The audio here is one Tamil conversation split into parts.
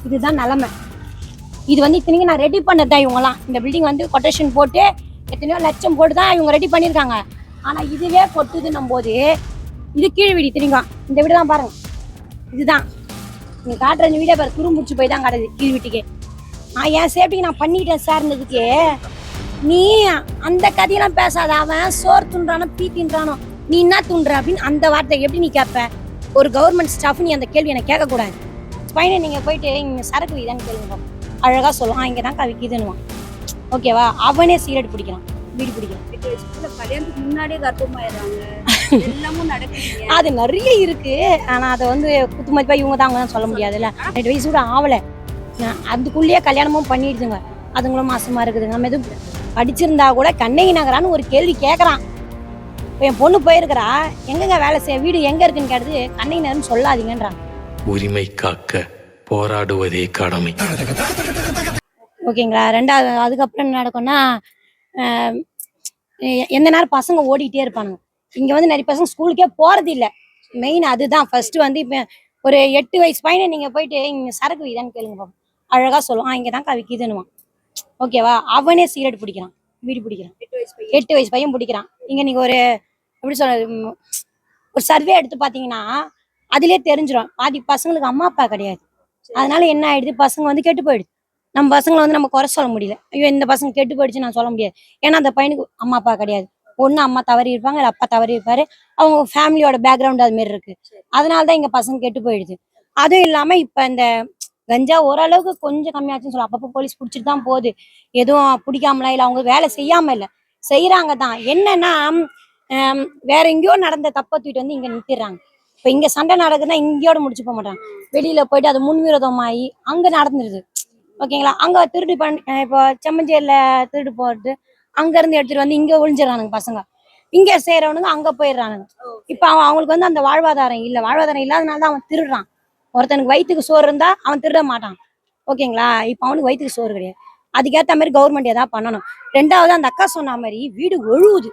இதுதான் நிலைமை. இது வந்து இத்தனைக்கும் நான் ரெடி பண்ணதான் இவங்கலாம். இந்த பில்டிங் வந்து கொட்டேஷன் போட்டு எத்தனையோ லட்சம் போட்டு தான் இவங்க ரெடி பண்ணியிருக்காங்க. ஆனால் இதுவே கொட்டுதுன்னும் போது இது கீழ் வீடு இத்தனைக்கும். இந்த வீடு தான் பாருங்க, இதுதான் நீங்கள் காட்டுற இந்த வீடே பாரு, துரும்பிடிச்சு போய் தான் காட்டுது கீழ் வீட்டுக்கே. நான் என் சேஃப்டிக்கு நான் பண்ணிக்கிட்டேன் சார்ன்றதுக்கு நீ அந்த கதையெல்லாம் பேசாத. அவன் சோறு துன்றானோ பீ தின்றானோ, நீ என்ன துன்ற அப்படின்னு அந்த வார்த்தை எப்படி நீ கேட்ப? ஒரு கவர்மெண்ட் ஸ்டாஃப் நீ அந்த கேள்வி எனக்கு கேட்கக்கூடாது. ஸ்பைனை நீங்கள் போயிட்டு இங்கே சரக்கு வீதான்னு கேளுங்க, அழகாக சொல்லுவான் இங்கே தான் விற்கிதுன்னுவான். ஓகேவா? அவனே சிகரெட் பிடிக்கிறான், வீடு பிடிக்கிறான். கல்யாணத்துக்கு முன்னாடியே கர்ப்பமாயிடுறாங்க, எல்லாமும் நடக்குது. அது நிறைய இருக்கு. ஆனால் அதை வந்து குத்து மதிப்பா இவங்க தான் அவங்க தான் சொல்ல முடியாதுல்ல. 2 வயசு கூட ஆவலை, அதுக்குள்ளேயே கல்யாணமும் பண்ணிடுதுங்க, அதுங்களும் மாசமா இருக்குதுங்க. நம்ம எதுவும் படிச்சிருந்தா கூட கண்ணகி நகரான்னு ஒரு கேள்வி கேட்குறான். இப்போ என் பொண்ணு போயிருக்கிறா, எங்கங்க வேலை செய்ய, வீடு எங்க இருக்குன்னு கேட்டது கண்ணகி நகர்னு சொல்லாதீங்கன்றாங்க. உரிமை காக்க போராடுவதே கடமை. ஓகேங்களா? ரெண்டாவது அதுக்கப்புறம் என்ன நடக்கும்னா, எந்த நேரம் பசங்க ஓடிக்கிட்டே இருப்பானுங்க. இங்கே வந்து நிறைய பசங்க ஸ்கூலுக்கே போகிறது இல்லை. மெயின் அதுதான். ஃபர்ஸ்ட் வந்து இப்போ ஒரு 8 வயசு பையனை நீங்கள் போயிட்டு இங்கே சரக்கு வீதான்னு கேளுங்க பாப்போம், அழகாக சொல்லுவான் இங்கே தான் விற்கிதுன்னுவான். ஓகேவா? அவனே சிகரெட் பிடிக்கிறான், வீடு பிடிக்கிறான். 8 வயசு பையன் பிடிக்கிறான். இங்கே நீங்கள் ஒரு எப்படி சொல்றது, ஒரு சர்வே எடுத்து பார்த்தீங்கன்னா அதிலே தெரிஞ்சிடும். பாதி பசங்களுக்கு அம்மா அப்பா கிடையாது. அதனால என்ன ஆயிடுது, பசங்க வந்து கெட்டு போயிடுது. நம்ம பசங்களை வந்து நம்ம குறை சொல்ல முடியல. ஐயோ இந்த பசங்க கெட்டு போயிடுச்சு நான் சொல்ல முடியாது. ஏன்னா அந்த பையனுக்கு அம்மா அப்பா கிடையாது. ஒன்று அம்மா தவறி இருப்பாங்க, இல்லை அப்பா தவறி இருப்பாரு. அவங்க ஃபேமிலியோட பேக்ரவுண்ட் அது மாதிரி இருக்கு. அதனாலதான் இங்க பசங்க கெட்டு போயிடுது. அதுவும் இல்லாம இப்ப இந்த கஞ்சா ஓரளவுக்கு கொஞ்சம் கம்மியாச்சுன்னு சொல்லலாம். அப்பப்போ போலீஸ் பிடிச்சிட்டு தான் போகுது. எதுவும் பிடிக்காமலாம் இல்லை, அவங்க வேலை செய்யாம இல்லை, செய்யறாங்க தான். என்னன்னா வேற எங்கேயோ நடந்த தப்பை தூக்கிட்டு வந்து இங்க நிறுத்திடுறாங்க. இப்ப இங்க சண்டை நடக்குதுன்னா இங்கேயோட முடிச்சு போக மாட்டாங்க. வெளியில போயிட்டு அது முன்விரோதமாயி அங்க நடந்துருது. ஓகேங்களா? அங்க திருடு இப்போ செம்மஞ்சேரியில திருடு போறது, அங்க இருந்து எடுத்துட்டு வந்து இங்க ஒளிஞ்சிடறானுங்க பசங்க. இங்க செய்யறவனுங்க அங்க போயிடுறானுங்க. இப்ப அவங்களுக்கு வந்து அந்த வாழ்வாதாரம் இல்ல. வாழ்வாதாரம் இல்லாதனாலதான் அவன் திருடுறான். ஒருத்தனுக்கு வயிற்றுக்கு சோறு இருந்தா அவன் திருட மாட்டான். ஓகேங்களா? இப்ப அவனுக்கு வயிற்றுக்கு சோறு கிடையாது. அதுக்கேற்ற மாதிரி கவர்மெண்ட் ஏதாவது பண்ணணும். ரெண்டாவது அந்த அக்கா சொன்ன மாதிரி வீடு ஒழுகுது.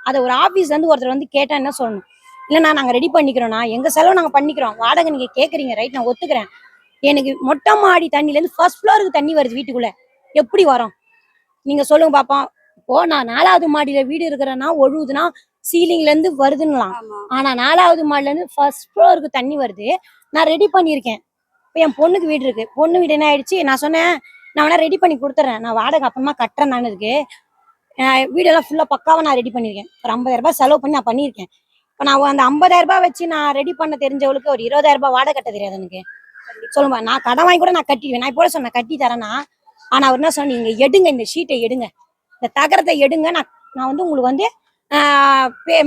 அதை ஒரு ஆபீஸ்ல இருந்து ஒருத்தர் வந்து கேட்டா என்ன சொல்லணும்? இல்லைண்ணா நாங்க ரெடி பண்ணிக்கிறோம்னா, எங்க செலவு நாங்க பண்ணிக்கிறோம், வாடகை நீங்க கேக்குறீங்க, ரைட், நான் ஒத்துக்கிறேன். எனக்கு மொட்டை மாடி தண்ணில இருந்து ஃபர்ஸ்ட் ஃப்ளோருக்கு தண்ணி வருது வீட்டுக்குள்ள, எப்படி வரும் நீங்க சொல்லுங்க பாப்பா. இப்போ நான் 4வது மாடியில வீடு இருக்கிறேன்னா ஒழுகுதுன்னா சீலிங்ல இருந்து வருதுன்னலாம். ஆனா 4வது மாடில இருந்து ஃபர்ஸ்ட் ஃப்ளோருக்கு தண்ணி வருது. நான் ரெடி பண்ணியிருக்கேன். இப்போ என் பொண்ணுக்கு வீடு இருக்கு. பொண்ணு வீடு என்ன ஆயிடுச்சு, நான் சொன்னேன் நான் வேணா ரெடி பண்ணி கொடுத்துறேன், நான் வாடகை அப்புறமா கட்டுறேன். நான் இருக்கு வீடெல்லாம் ஃபுல்லா பக்காவா நான் ரெடி பண்ணியிருக்கேன். ஒரு 50,000 ரூபாய் செலவு பண்ணி நான் பண்ணியிருக்கேன். இப்போ நான் அந்த 50,000 ரூபாய் வச்சு நான் ரெடி பண்ண தெரிஞ்சவளுக்கு ஒரு 20,000 ரூபாய் வாடகை கட்ட தெரியாது எனக்கு. சொல்லுங்க, நான் கடன் வாங்கி கூட நான் கட்டிடுவேன். நான் இப்போ சொன்னேன் கட்டி தரேன்னா. ஆனா அவர் என்ன சொன்னீங்க, நீங்க எடுங்க, இந்த ஷீட்டை எடுங்க, இந்த தகரத்தை எடுங்க, நான் வந்து உங்களுக்கு வந்து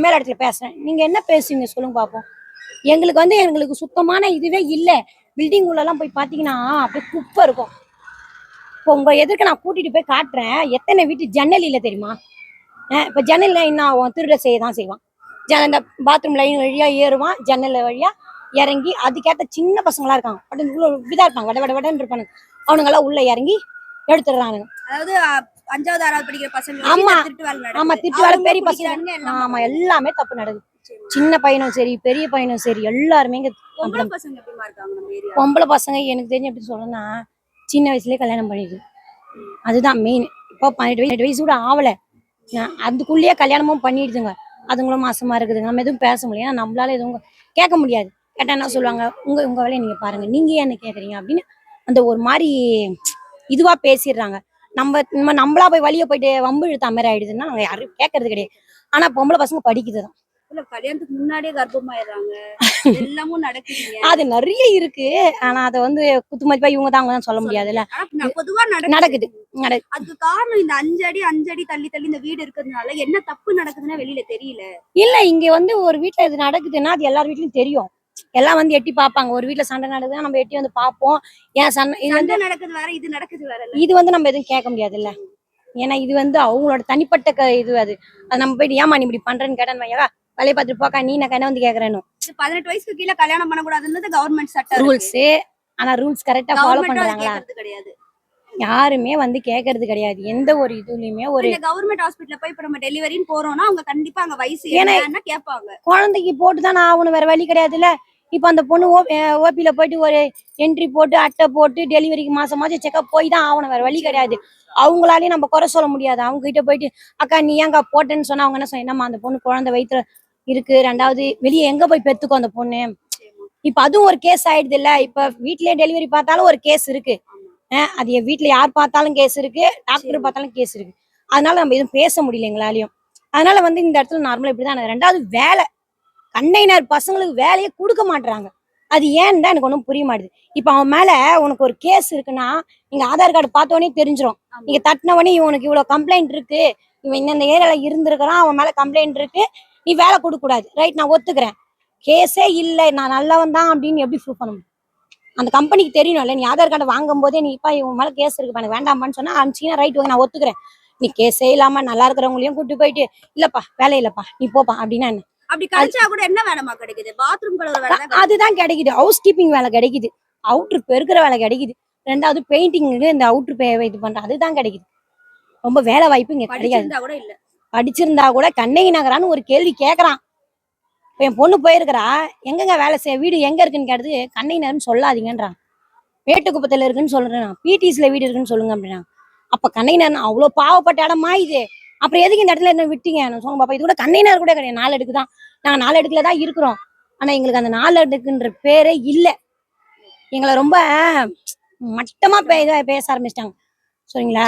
மேல இடத்துல பேசுறேன். நீங்க என்ன பேசுவீங்க சொல்லுங்க பாப்போம். எங்களுக்கு சுத்தமான இதுவே இல்லை. பில்டிங் உள்ளெல்லாம் போய் பாத்தீங்கன்னா அப்படியே குப்பை இருக்கும். இப்போ உங்க எதிர்க்க நான் கூட்டிட்டு போய் காட்டுறேன். எத்தனை வீட்டு ஜன்னல் இல்லை தெரியுமா? இப்போ ஜன்னல்ல என்ன ஆகும், திருட செய்யதான் செய்வான். இந்த பாத்ரூம் லைன் வழியா ஏறுவான், ஜன்னல் வழியா இறங்கி, அதுக்கேற்ற சின்ன பசங்களா இருக்காங்க, இதா இருப்பாங்க, வட வட வடன்னு இருப்பாங்க. அவனுங்க எல்லாம் உள்ள இறங்கி எடுத்துடுறானுங்க. அதாவது 5வது 6வது படிக்கிற பசங்க. ஆமா ஆமா, திட்டு வேலை, பெரிய பசங்க. ஆமா, எல்லாமே தப்பு நடக்குது. சின்ன பையனும் சரி, பெரிய பையனும் சரி, எல்லாருமே இங்க. பொம்பளை பசங்க எப்படிமா இருக்காங்க நம்ம ஏரியா? பொம்பளை பசங்க எனக்கு தெரிஞ்சு எப்படி சொல்லணும்னா, சின்ன வயசுலயே கல்யாணம் பண்ணிடுது. அதுதான் மெயின். இப்போ 18 வயசு கூட ஆவலை, அதுக்குள்ளேயே கல்யாணமும் பண்ணிடுதுங்க, அதுங்களும் மாசமா இருக்குதுங்க. நம்ம எதுவும் பேச முடியும், ஏன்னா நம்மளால எதுவும் கேட்க முடியாது. கேட்டா என்ன சொல்லுவாங்க, உங்க வேலையை நீங்க பாருங்க, நீங்க ஏன்னு கேக்குறீங்க அப்படின்னு அந்த ஒரு மாதிரி இதுவா பேசிடுறாங்க. நம்மளா போய் வழிய போயிட்டு வம்பு இழுத்த மாதிரி ஆயிடுதுன்னா நாங்க யாரும் கேட்கறது கிடையாது. ஆனா பொம்பளை பசங்க படிக்குதுதான். கல்யாணத்துக்கு முன்னாடியே கர்ப்பமாயிடுறாங்க, எல்லாமும் நடக்குது. அது நிறைய இருக்கு. ஆனா அதை வந்து குத்து மதிப்பா இவங்க தான் அவங்க தான் சொல்ல முடியாதுல்ல. பொதுவா நடக்குது. அதுக்கு காரணம் இந்த 5 அடி தள்ளி தள்ளி இந்த வீடு இருக்கிறதுனால என்ன தப்பு நடக்குதுன்னா வெளியில தெரியல. இல்ல, இங்க வந்து ஒரு வீட்டுல இது நடக்குதுன்னா அது எல்லார் வீட்லயும் தெரியும். எல்லாம் வந்து எட்டி பாப்பாங்க. ஒரு வீட்டுல சண்டை நடக்குதுன்னா நம்ம எட்டி வந்து பாப்போம். ஏன் சண்டை நடக்குது வேற, இது நடக்குது வேற. இது வந்து நம்ம எதுவும் கேட்க முடியாதுல்ல. ஏன்னா இது வந்து அவங்களோட தனிப்பட்ட இது. அது நம்ம போயிட்டு ஏமா நீ இப்படி பண்றேன்னு கேட்டேன்னு வையவா, வேலையை பார்த்துட்டு போக்கா, நீ நான் வந்து கேக்குறேன்னு. 18 வயசுக்கு கீழே கல்யாணம் பண்ணக்கூடாதுன்றது கவர்மெண்ட் சட்டம் ரூல்ஸ். ஆனா ரூல்ஸ் கரெக்டா ஃபாலோ பண்றாங்களா? கிடையாது. யாருமே வந்து கேக்குறது கிடையாது. எந்த ஒரு இதுலயுமே ஒரு கவர்மெண்ட் ஹாஸ்பிட்டல்ல போய் இப்ப நம்ம டெலிவரின்னு போறோம்னா அவங்க கண்டிப்பா அங்க வயசு என்னன்னு கேட்பாங்க. குழந்தைக்கு போட்டுதான் ஆகணும், வேற வழி கிடையாதுல்ல. இப்போ அந்த பொண்ணு ஓபியில் போயிட்டு ஒரு என்ட்ரி போட்டு அட்டை போட்டு டெலிவரிக்கு மாசம் செக்அப் போய் தான் ஆகணும், வேற வழி கிடையாது. அவங்களாலையும் நம்ம குறை சொல்ல முடியாது. அவங்க கிட்ட போயிட்டு அக்கா நீ ஏங்கா போட்டேன்னு சொன்னா அவங்க என்ன சொன்ன, என்னம்மா அந்த பொண்ணு குழந்தை வயிற்றுல இருக்கு, ரெண்டாவது வெளியே எங்க போய் பெத்துக்கும் அந்த பொண்ணு. இப்ப அதுவும் ஒரு கேஸ் ஆயிடுது இல்ல. இப்ப வீட்லயே டெலிவரி பார்த்தாலும் ஒரு கேஸ் இருக்கு. அது என் வீட்டுல யார் பார்த்தாலும் கேஸ் இருக்கு, டாக்டர் பார்த்தாலும் கேஸ் இருக்கு. அதனால நம்ம எதுவும் பேச முடியல எங்களாலையும். அதனால வந்து இந்த இடத்துல நார்மலா இப்படிதான். ரெண்டாவது வேலை, கண்டைனர் பசங்களுக்கு வேலையை கொடுக்க மாட்டாங்க. அது ஏன்னு தான் எனக்கு ஒன்றும் புரிய மாட்டேது. இப்ப அவன் மேல உனக்கு ஒரு கேஸ் இருக்குன்னா நீங்க ஆதார் கார்டு பார்த்தோன்னே தெரிஞ்சிடும். நீங்க தட்டினவனே இவனுக்கு இவ்வளவு கம்ப்ளைண்ட் இருக்கு, இவன் இந்த ஏரியால இருந்திருக்கிறான், அவன் மேல கம்ப்ளைண்ட் இருக்கு, நீ வேலை கொடுக்க கூடாது. ரைட், நான் ஒத்துக்கிறேன். கேஸே இல்லை, நான் நல்லவன் தான் அப்படின்னு எப்படி ப்ரூவ் பண்ண முடியும்? அந்த கம்பெனிக்கு தெரியணும்ல. நீ ஆதார் கார்டு வாங்கும் போதே நீ இப்ப இவன் மேல கேஸ் இருக்கு எனக்கு வேண்டாமான்னு சொன்னா அனுப்பிச்சிங்கன்னா ரைட், ஓகே நான் ஒத்துக்கிறேன். நீ கேஸே இல்லாம நல்லா இருக்கிறவங்களையும் கூட்டு போயிட்டு இல்லப்பா வேலை இல்லப்பா நீ போப்பா அப்படின்னா என்ன? அப்படி கிடைச்சா கூட என்ன வேலைமா கிடைக்குது? பாத்ரூம் கழுவுற வேலை தான் அதுதான் கிடைக்குது. ஹவுஸ் கீப்பிங் வேலை கிடைக்குது, அவுட்ரு பெருக்கிற வேலை கிடைக்குது, ரெண்டாவது பெயிண்டிங்கு இந்த அவுட்ரு இது பண்ற அதுதான் கிடைக்குது. ரொம்ப வேலை வாய்ப்பு இங்க கிடையாது. படிச்சிருந்தா கூட இல்ல. படிச்சிருந்தா கூட கண்ணகி நகரான்னு ஒரு கேள்வி கேட்கறான். இப்ப என் பொண்ணு போயிருக்கிறா, எங்கங்க வேலை செய்ய, வீடு எங்க இருக்குன்னு கேட்டது கண்ணகி நகர்னு சொல்லாதீங்கன்றான். மேட்டுக்குப்பத்துல இருக்குன்னு சொல்றேன், பிடிஸ்ல வீடு இருக்குன்னு சொல்லுங்க அப்படின்னா. அப்ப கண்ணகி நகர் அவ்வளவு பாவப்பட்ட இடமா இது? அப்புறம் எதுக்கு இந்த இடத்துல என்ன விட்டீங்க? நான் சொல்லுங்க பாப்பா, இது கூட கண்ணகி நகர் கூட கிடையாது, 4 அடுக்கு தான். நாங்க 4 அடுக்குல தான் இருக்கிறோம். ஆனா எங்களுக்கு அந்த 4 அடுக்குன்ற பேரே இல்ல. எங்களை ரொம்ப மட்டமா பேச ஆரம்பிச்சிட்டாங்க. சரிங்களா?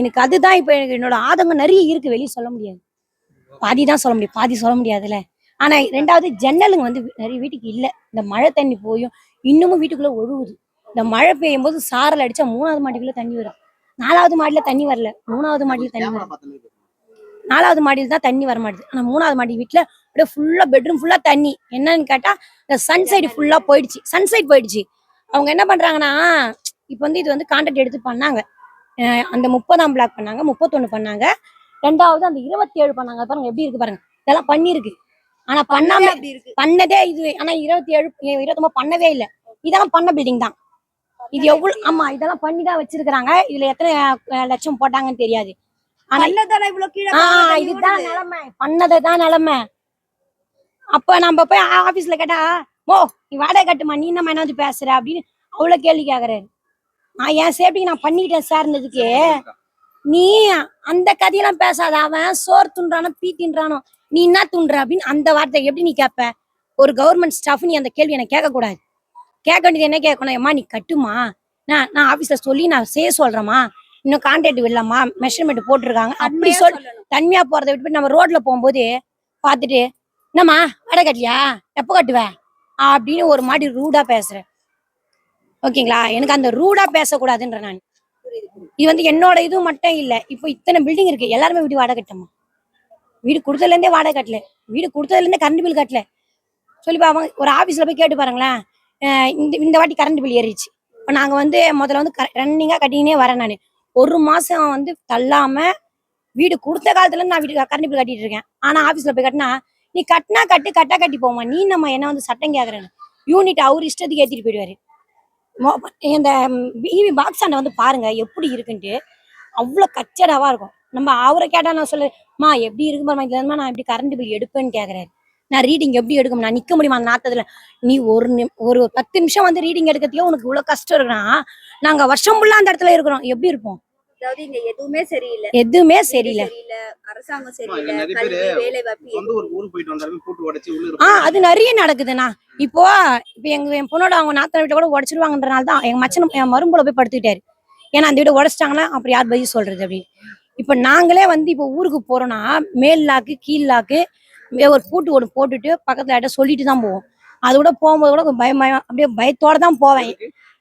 எனக்கு அதுதான் இப்ப என்னோட ஆதங்கம் நிறைய இருக்கு, வெளியே சொல்ல முடியாது. பாதி தான் சொல்ல முடியும், பாதி சொல்ல முடியாதுல்ல. ஆனா ரெண்டாவது ஜன்னலுங்க வந்து நிறைய வீட்டுக்கு இல்ல. இந்த மழை தண்ணி போயும் இன்னமும் வீட்டுக்குள்ள ஒழுகுது. இந்த மழை பெய்யும் போது சாரல் அடிச்சா 3வது மாடிக்குள்ள தண்ணி வரும். 4வது மாடியில தண்ணி வரல, 3வது மாடியில தண்ணி வரும். 4வது மாடியில தான் தண்ணி வர மாட்டேது. ஆனா 3வது மாடி வீட்டுல அப்படியே ஃபுல்லா பெட்ரூம் ஃபுல்லா தண்ணி. என்னன்னு கேட்டா இந்த சன்சைடு ஃபுல்லா போயிடுச்சு, சன்சைட் போயிடுச்சு. அவங்க என்ன பண்றாங்கன்னா, இப்ப வந்து இது வந்து கான்ட்ராக்ட் எடுத்து பண்ணாங்க. அந்த 30ஆம் பிளாக் பண்ணாங்க, 31 பண்ணாங்க, ரெண்டாவது அந்த 27 பண்ணாங்க. பாருங்க எப்படி இருக்கு பாருங்க, இதெல்லாம் பண்ணிருக்கு. ஆனா பண்ணாம பண்ணதே இது. ஆனா 27 29 பண்ணவே இல்லை. இதெல்லாம் பண்ண பில்டிங் தான் இது. எவ்வளவு ஆமா, இதெல்லாம் பண்ணிதான் வச்சிருக்காங்க. இதுல எத்தனை லட்சம் போட்டாங்கன்னு தெரியாது. ஆனா இதுதான் நிலைமை, பண்ணதான் நிலைமை. அப்ப நம்ம போய் ஆபீஸ்ல கேட்டா, ஓ நீ வாடகை கட்டுமா, நீ என்ன என்ன வந்து பேசுற அப்படின்னு அவ்வளவு கேள்வி கேக்குறாரு. நான் என் சேஃப்டிக்கு நான் பண்ணிக்கிட்டேன் சார்ந்ததுக்கு நீ அந்த கதையெல்லாம் பேசாத. அவன் சோறு துன்றானோ பீ தின்றானோ, நீ என்ன துன்ற அப்படின்னு அந்த வார்த்தை எப்படி நீ கேட்ப? ஒரு கவர்மெண்ட் ஸ்டாஃப் நீ அந்த கேள்வி எனக்கு கேட்க கூடாது. கேட்க வேண்டியது என்ன கேட்கணும், ஏமா நீ கட்டுமா, நான் ஆபீஸ்ல சொல்லி நான் செய்ய சொல்றேமா, இன்னும் கான்ட்ராக்ட் விடலாமா, மெஷர்மெண்ட் போட்டிருக்காங்க அப்படி தன்மையா போறதை விட்டு நம்ம ரோட்ல போகும்போது பாத்துட்டு என்னம்மா வாடகை கட்டலையா, எப்ப கட்டுவ அப்படின்னு ஒரு மாதிரி ரூடா பேசுறேன். ஓகேங்களா? எனக்கு அந்த ரூடா பேசக்கூடாதுன்ற நான். இது வந்து என்னோட இது மட்டும் இல்ல. இப்போ இத்தனை பில்டிங் இருக்கு, எல்லாருமே வீடு வாடகை கட்டமா? வீடு கொடுத்ததுல இருந்தே வாடகை கட்டல, வீடு கொடுத்ததுல இருந்தே கரண்ட் பில் கட்டல. சொல்லி பாப்பாங்க. ஒரு ஆபீஸ்ல போய் கேட்டு பாருங்களேன். இந்த வாட்டி கரண்ட் பில் ஏறிடுச்சு. இப்போ நாங்க வந்து முதல்ல வந்து ரன்னிங்கா கட்டினே வரேன். நான் 1 மாசம் வந்து தள்ளாம வீடு கொடுத்த காலத்துல இருந்து நான் வீடு கரண்ட் பில் கட்டிட்டு இருக்கேன். ஆனா ஆபீஸ்ல போய் கட்டினா, நீ கட்டினா கட்டு, கட்டா கட்டி போமா, நீ நம்ம என்ன வந்து சட்டம் கேக்குறேன்னு யூனிட் அவர் இஷ்டத்துக்கு ஏத்திட்டு போயிடுவாரு. இந்த பிவி பாக்ஸ் ஆண்ட வந்து பாருங்க எப்படி இருக்குன்ட்டு, அவ்வளவு கச்சடாவா இருக்கும். நம்ம அவரை கேட்டா நான் சொல்லுமா எப்படி இருக்கு பாருமா, இதுல இருந்தா நான் எப்படி கரண்ட் பில் எடுப்பேன்னு கேக்குறாரு. நான் ரீடிங் எப்படி எடுக்கும், நான் நிக்க முடியுமா அந்த நாத்தத்துல? நீ ஒரு 10 நிமிஷம் வந்து ரீடிங் எடுக்கிறதுக்கே உனக்கு இவ்வளவு கஷ்டம் இருக்குன்னா, நாங்க வருஷம் ஃபுல்லா அந்த இடத்துல இருக்கிறோம், எப்படி இருப்போம்? அதாவது இங்க எதுவுமே சரியில்லை, எதுவுமே சரியில்லை. அரசாங்கம் சரியில்லை, கல்வி வேலை வாய்ப்பு அது நிறைய நடக்குதுண்ணா. இப்போ என் பொண்ணோட அவங்க நாத்தனை வீட்டை கூட உடச்சிருவாங்கன்றனால தான் எங்க மச்சனும் என் மரும்புல போய் படுத்துக்கிட்டாரு. ஏன்னா அந்த வீட்டை உடச்சிட்டாங்கன்னா அப்புறம் யார் பதில் சொல்றது அப்படின்னு. இப்ப நாங்களே வந்து இப்போ ஊருக்கு போறோம்னா மேல் லாக்கு கீழ் லாக்கு ஒரு பூட்டு ஒன்று போட்டுட்டு பக்கத்துல யார்ட்ட சொல்லிட்டு தான் போவோம். அது கூட போகும்போது கூட பயம் அப்படியே பயத்தோட தான் போவேன்.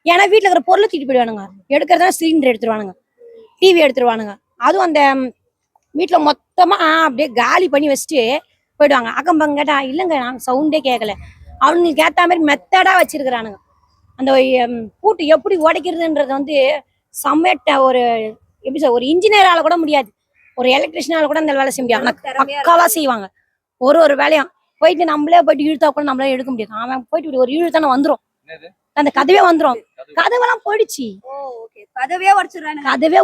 ஏன்னா வீட்டுல இருக்கிற பொருளை தூக்கிட்டு போயிடுவானுங்க. எடுக்கிறதா சிலிண்டர் எடுத்துருவானுங்க, டிவி எடுத்துருவானுங்க. அதுவும் அந்த வீட்டுல மொத்தமா அப்படியே காலி பண்ணி வச்சுட்டு போயிடுவாங்க. அக்கம் பக்கம் கேட்டா இல்லைங்க நாங்க சவுண்டே கேட்கல. அவனுங்களுக்கு ஏத்த மாதிரி மெத்தடா வச்சிருக்கிறானுங்க. அந்த பூட்டு எப்படி உடைக்கிறதுன்றது வந்து சமைட்ட ஒரு எப்படி சொல்ற, ஒரு இன்ஜினியரால கூட முடியாது, ஒரு எலக்ட்ரிஷியனால கூட அந்த வேலை செய்ய முடியாது. பக்காவா செய்வாங்க ஒரு வேலையும். போயிட்டு நம்மளே போயிட்டு இழுத்தா கூட நம்மளால எடுக்க முடியாது. அவன் போயிட்டு ஒரு இழுத்தானே வந்துரும், அந்த கதவே வந்துரும். கதவெல்லாம் போயிடுச்சு, கதவே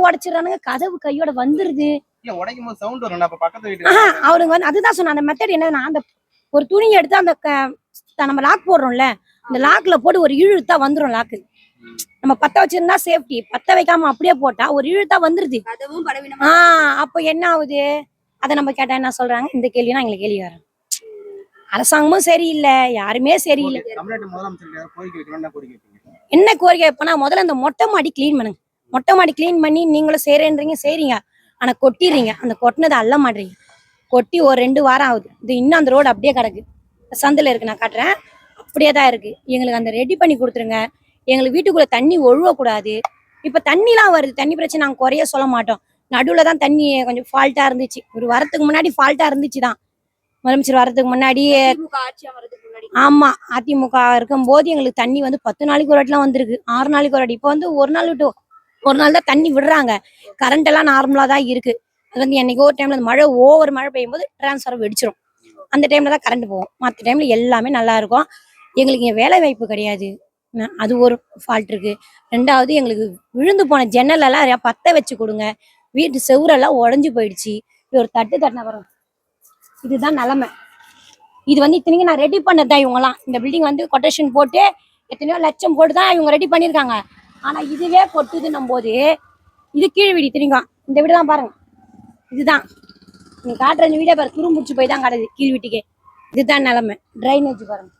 உடைச்சிடறானுங்க. கதவு கையோட வந்துருது. அவனுங்க வந்து அதுதான் சொன்ன அந்த மெத்தட் என்னன்னா, அந்த ஒரு துணியை எடுத்து அந்த நம்ம லாக் போடுறோம்ல, இந்த லாக்ல போட்டு ஒரு இழுத்தா வந்துரும் லாக்கு. நம்ம பத்த வச்சிருந்தா சேஃப்டி, பத்த வைக்காம அப்படியே போட்டா ஒரு இழுத்தா வந்துருது. கதவும் பலவீனமா அப்ப என்ன ஆகுது? அத நம்ம கேட்டா என்ன சொல்றாங்க? இந்த கேள்வினா எங்களுக்கு கேள்வி வரும். அரசாங்கமும் சரியில்லை, யாருமே சரியில்லை. தமிழ்நாட்டு முதலமைச்சருக்கு ஏதாவது கோரிக்கை வைக்கணும்னா கோரிக்கை வைப்பீங்க? என்ன கோரிக்கை வைப்பேன்னா, முதல்ல இந்த மொட்டை மாடி கிளீன் பண்ணுங்க. மொட்டை மாடி கிளீன் பண்ணி நீங்களும் செய்றீங்க. ஆனா கொட்டிடுறீங்க. அந்த கொட்டினதை அள்ள மாட்டீங்க. கொட்டி ஒரு 2 வாரம் ஆகுது. இது இன்னும் அந்த ரோடு அப்படியே கிடக்கு. சந்தில இருக்கு, நான் காட்டுறேன். அப்படியே தான் இருக்கு. எங்களுக்கு அந்த ரெடி பண்ணி கொடுத்துருங்க. எங்களுக்கு வீட்டுக்குள்ள தண்ணி ஒழுவக்கூடாது. இப்ப தண்ணிலாம் வருது, தண்ணி பிரச்சனை நாங்க குறைய சொல்ல மாட்டோம். நடுவுல தான் தண்ணி கொஞ்சம் ஃபால்ட்டா இருந்துச்சு. ஒரு வாரத்துக்கு முன்னாடி ஃபால்ட்டா இருந்துச்சு தான். முதலமைச்சர் வரதுக்கு முன்னாடி. திமுக ஆட்சி வரதுக்கு முன்னாடி ஆமா, அதிமுக இருக்கும்போது எங்களுக்கு தண்ணி வந்து 10 நாளைக்கு ஒரு வாட்டிலாம் வந்திருக்கு, 6 நாளைக்கு ஒரு வாட்டி. இப்போ வந்து ஒரு நாள் விட்டு ஒரு நாள் தான் தண்ணி விடுறாங்க. கரண்ட் எல்லாம் நார்மலா தான் இருக்கு. அது வந்து என்னைக்கோ ஒரு டைம்ல மழை ஓவர் மழை பெய்யும் போது டிரான்ஸ்ஃபார் வெடிச்சிரும். அந்த டைம்ல தான் கரண்ட் போகும். மற்ற டைம்ல எல்லாமே நல்லா இருக்கும். எங்களுக்கு இங்க வேலை வாய்ப்பு கிடையாது. அது ஒரு ஃபால்ட் இருக்கு. 2வது எங்களுக்கு விழுந்து போன ஜன்னல் எல்லாம் பத்த வச்சு கொடுங்க. வீட்டு செவுரெல்லாம் உடஞ்சு போயிடுச்சு. இது ஒரு தட்டு தட்டின வரும். இதுதான் நிலைமை. இது வந்து இத்தனைக்கும் நான் ரெடி பண்ணதான். இவங்கலாம் இந்த பில்டிங் வந்து கொட்டேஷன் போட்டு எத்தனையோ லட்சம் போட்டு தான் இவங்க ரெடி பண்ணியிருக்காங்க. ஆனா இதுவே கொட்டுதுன்னும் போது இது கீழ் வீடு. இத்தனைக்கும் இந்த வீடு தான் பாருங்க. இதுதான் நீங்க காட்டுற இந்த வீடே பாரு, துரும்பிடிச்சு போய் தான் கிடக்குது கீழ் வீட்டுக்கே. இதுதான் நிலைமை. ட்ரைனேஜ் பாருங்க.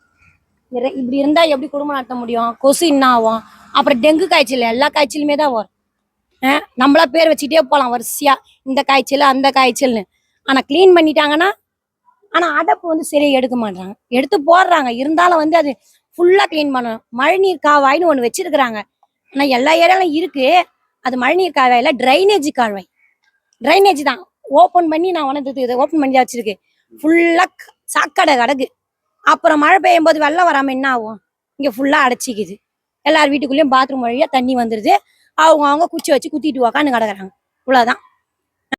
இப்படி இருந்தா எப்படி குடும்பம் நடத்த முடியும்? கொசு என்ன ஆகும்? அப்புறம் டெங்கு காய்ச்சல், எல்லா காய்ச்சலுமே தான் வரும். நம்மளா பேர் வச்சுக்கிட்டே போகலாம் வரிசையா, இந்த காய்ச்சல் அந்த காய்ச்சல்னு. ஆனா கிளீன் பண்ணிட்டாங்கன்னா, ஆனா அடப்பு வந்து சரியா எடுக்க மாட்டாங்க. எடுத்து போடுறாங்க, இருந்தாலும் வந்து அது ஃபுல்லா கிளீன் பண்ணணும். மழைநீர் காவாய்னு ஒண்ணு வச்சிருக்கிறாங்க. ஆனா எல்லா ஏரியாலும் இருக்கு. அது மழைநீர் கால்வாயில ட்ரைனேஜ் கால்வாய். ட்ரைனேஜ் தான் ஓப்பன் பண்ணி நான் உனது இதை ஓப்பன் பண்ணி தான் வச்சிருக்கு. ஃபுல்லா சாக்கடை கிடக்கு. அப்புறம் மழை பெய்யும் போது வெள்ளம் வராம என்ன ஆகும்? இங்க ஃபுல்லா அடைச்சிக்குது. எல்லார் வீட்டுக்குள்ளேயும் பாத்ரூம் வழியா தண்ணி வந்துருது. அவங்க குச்சி வச்சு குத்திட்டு உக்காந்து கிடக்குறாங்க. இவ்வளவுதான்.